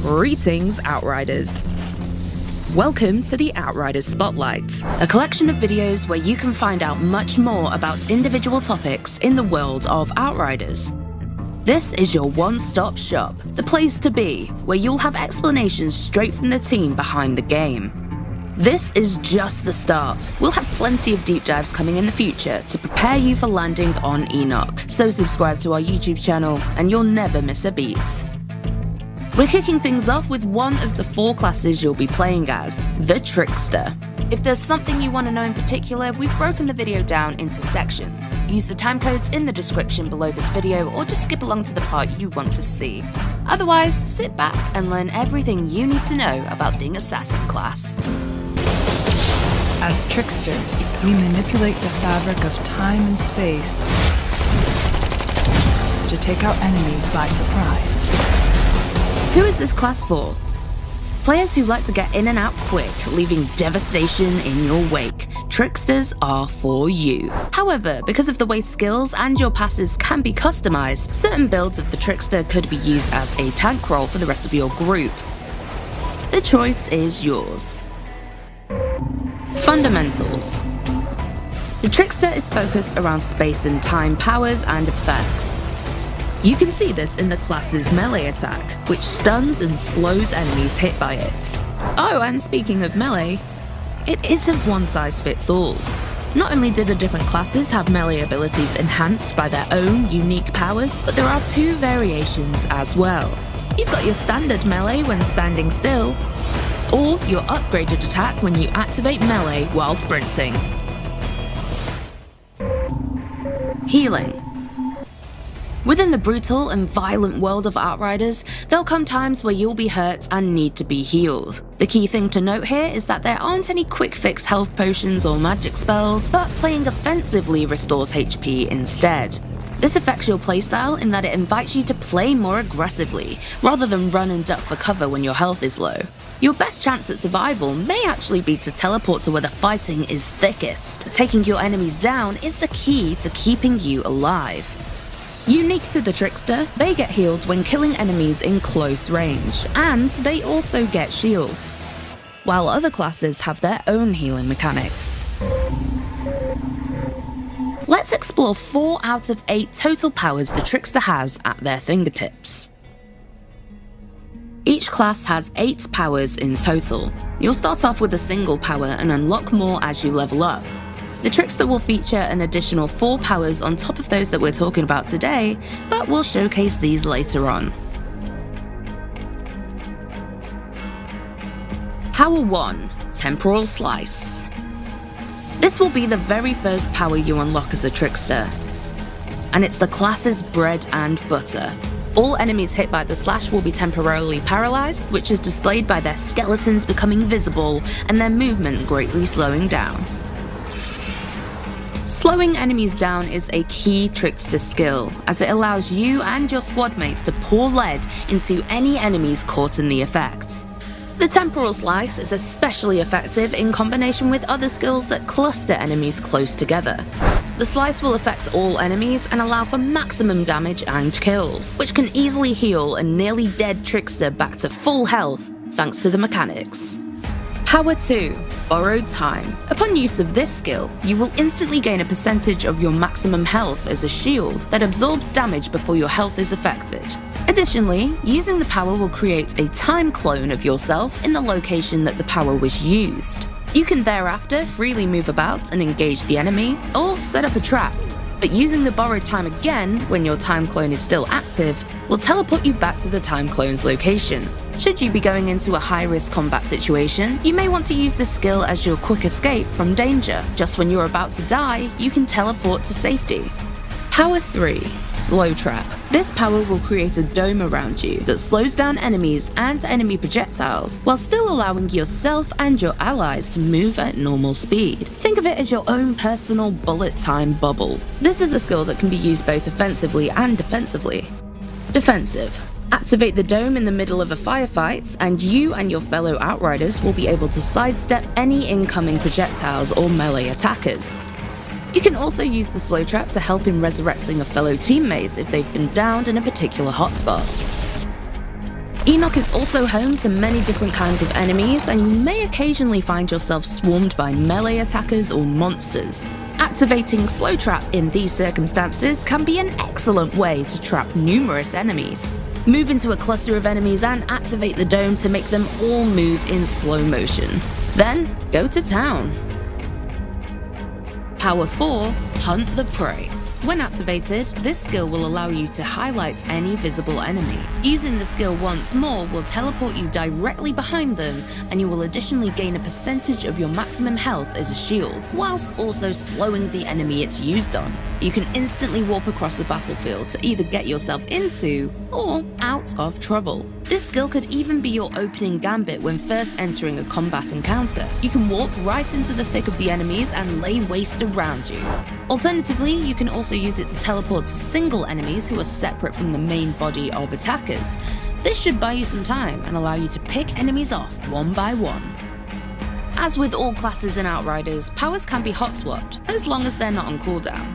Greetings, Outriders. Welcome to the Outriders Spotlight, a collection of videos where you can find out much more about individual topics in the world of Outriders. This is your one-stop shop, the place to be, where you'll have explanations straight from the team behind the game. This is just the start. We'll have plenty of deep dives coming in the future to prepare you for landing on Enoch, so subscribe to our YouTube channel and you'll never miss a beat. We're kicking things off with one of the 4 classes you'll be playing as, the Trickster. If there's something you want to know in particular, we've broken the video down into sections. Use the timecodes in the description below this video or just skip along to the part you want to see. Otherwise, sit back and learn everything you need to know about the Assassin class. As tricksters, we manipulate the fabric of time and space to take our enemies by surprise. Who is this class for? Players who like to get in and out quick, leaving devastation in your wake. Tricksters are for you. However, because of the way skills and your passives can be customized, certain builds of the Trickster could be used as a tank role for the rest of your group. The choice is yours. Fundamentals. The Trickster is focused around space and time powers and effects. You can see this in the class's melee attack, which stuns and slows enemies hit by it. Oh, and speaking of melee, it isn't one size fits all. Not only do the different classes have melee abilities enhanced by their own unique powers, but there are 2 variations as well. You've got your standard melee when standing still, or your upgraded attack when you activate melee while sprinting. Healing. Within the brutal and violent world of Outriders, there'll come times where you'll be hurt and need to be healed. The key thing to note here is that there aren't any quick fix health potions or magic spells, but playing offensively restores HP instead. This affects your playstyle in that it invites you to play more aggressively, rather than run and duck for cover when your health is low. Your best chance at survival may actually be to teleport to where the fighting is thickest. Taking your enemies down is the key to keeping you alive. Unique to the Trickster, they get healed when killing enemies in close range, and they also get shields, while other classes have their own healing mechanics. Let's explore 4 out of 8 total powers the Trickster has at their fingertips. Each class has 8 powers in total. You'll start off with a single power and unlock more as you level up. The Trickster will feature an additional 4 powers on top of those that we're talking about today, but we'll showcase these later on. Power 1, Temporal Slice. This will be the very first power you unlock as a Trickster, and it's the class's bread and butter. All enemies hit by the slash will be temporarily paralyzed, which is displayed by their skeletons becoming visible and their movement greatly slowing down. Slowing enemies down is a key Trickster skill, as it allows you and your squad mates to pour lead into any enemies caught in the effect. The Temporal Slice is especially effective in combination with other skills that cluster enemies close together. The slice will affect all enemies and allow for maximum damage and kills, which can easily heal a nearly dead Trickster back to full health thanks to the mechanics. Power 2, Borrowed Time. Upon use of this skill, you will instantly gain a percentage of your maximum health as a shield that absorbs damage before your health is affected. Additionally, using the power will create a time clone of yourself in the location that the power was used. You can thereafter freely move about and engage the enemy, or set up a trap. But using the borrowed time again, when your time clone is still active, will teleport you back to the time clone's location. Should you be going into a high-risk combat situation, you may want to use this skill as your quick escape from danger. Just when you're about to die, you can teleport to safety. Power 3, Slow Trap. This power will create a dome around you that slows down enemies and enemy projectiles, while still allowing yourself and your allies to move at normal speed. Think of it as your own personal bullet time bubble. This is a skill that can be used both offensively and defensively. Defensive. Activate the dome in the middle of a firefight, and you and your fellow Outriders will be able to sidestep any incoming projectiles or melee attackers. You can also use the slow trap to help in resurrecting a fellow teammate if they've been downed in a particular hotspot. Enoch is also home to many different kinds of enemies, and you may occasionally find yourself swarmed by melee attackers or monsters. Activating Slow Trap in these circumstances can be an excellent way to trap numerous enemies. Move into a cluster of enemies and activate the dome to make them all move in slow motion. Then, go to town. Power 4, Hunt the Prey. When activated, this skill will allow you to highlight any visible enemy. Using the skill once more will teleport you directly behind them, and you will additionally gain a percentage of your maximum health as a shield, whilst also slowing the enemy it's used on. You can instantly warp across the battlefield to either get yourself into or out of trouble. This skill could even be your opening gambit when first entering a combat encounter. You can walk right into the thick of the enemies and lay waste around you. Alternatively, you can also use it to teleport to single enemies who are separate from the main body of attackers. This should buy you some time and allow you to pick enemies off one by one. As with all classes in Outriders, powers can be hot swapped, as long as they're not on cooldown.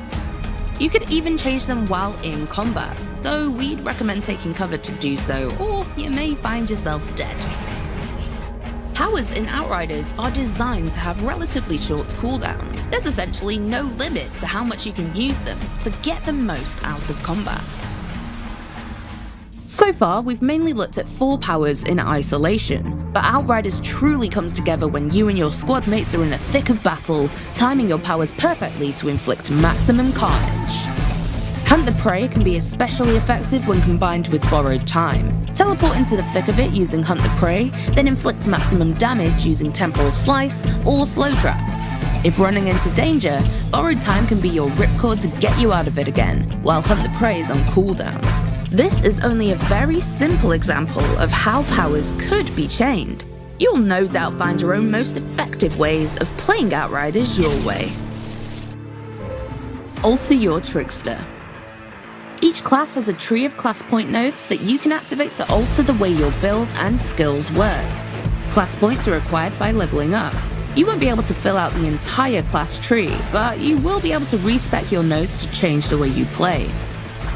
You could even change them while in combat, though we'd recommend taking cover to do so, or you may find yourself dead. Powers in Outriders are designed to have relatively short cooldowns. There's essentially no limit to how much you can use them to get the most out of combat. So far, we've mainly looked at 4 powers in isolation, but Outriders truly comes together when you and your squad mates are in the thick of battle, timing your powers perfectly to inflict maximum carnage. Hunt the Prey can be especially effective when combined with Borrowed Time. Teleport into the thick of it using Hunt the Prey, then inflict maximum damage using Temporal Slice or Slow Trap. If running into danger, Borrowed Time can be your ripcord to get you out of it again, while Hunt the Prey is on cooldown. This is only a very simple example of how powers could be chained. You'll no doubt find your own most effective ways of playing Outriders your way. Alter your Trickster. Each class has a tree of class point nodes that you can activate to alter the way your build and skills work. Class points are acquired by leveling up. You won't be able to fill out the entire class tree, but you will be able to respec your nodes to change the way you play.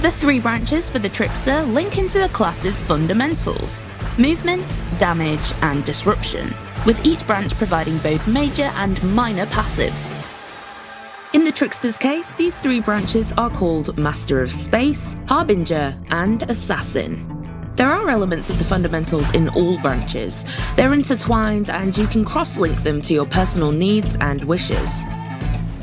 The 3 branches for the Trickster link into the class's fundamentals: movement, damage, and disruption, with each branch providing both major and minor passives. In the Trickster's case, these 3 branches are called Master of Space, Harbinger, and Assassin. There are elements of the fundamentals in all branches. They're intertwined, and you can cross-link them to your personal needs and wishes.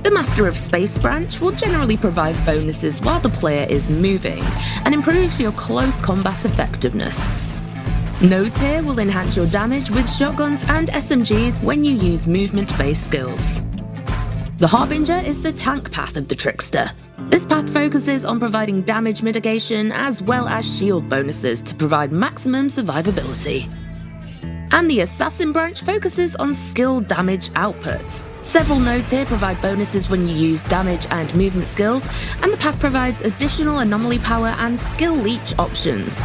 The Master of Space branch will generally provide bonuses while the player is moving, and improves your close combat effectiveness. Nodes here will enhance your damage with shotguns and SMGs when you use movement-based skills. The Harbinger is the tank path of the Trickster. This path focuses on providing damage mitigation as well as shield bonuses to provide maximum survivability. And the Assassin branch focuses on skill damage output. Several nodes here provide bonuses when you use damage and movement skills, and the path provides additional anomaly power and skill leech options.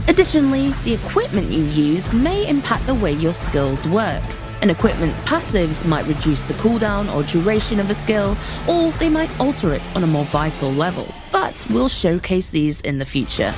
Additionally, the equipment you use may impact the way your skills work. An equipment's passives might reduce the cooldown or duration of a skill, or they might alter it on a more vital level, but we'll showcase these in the future.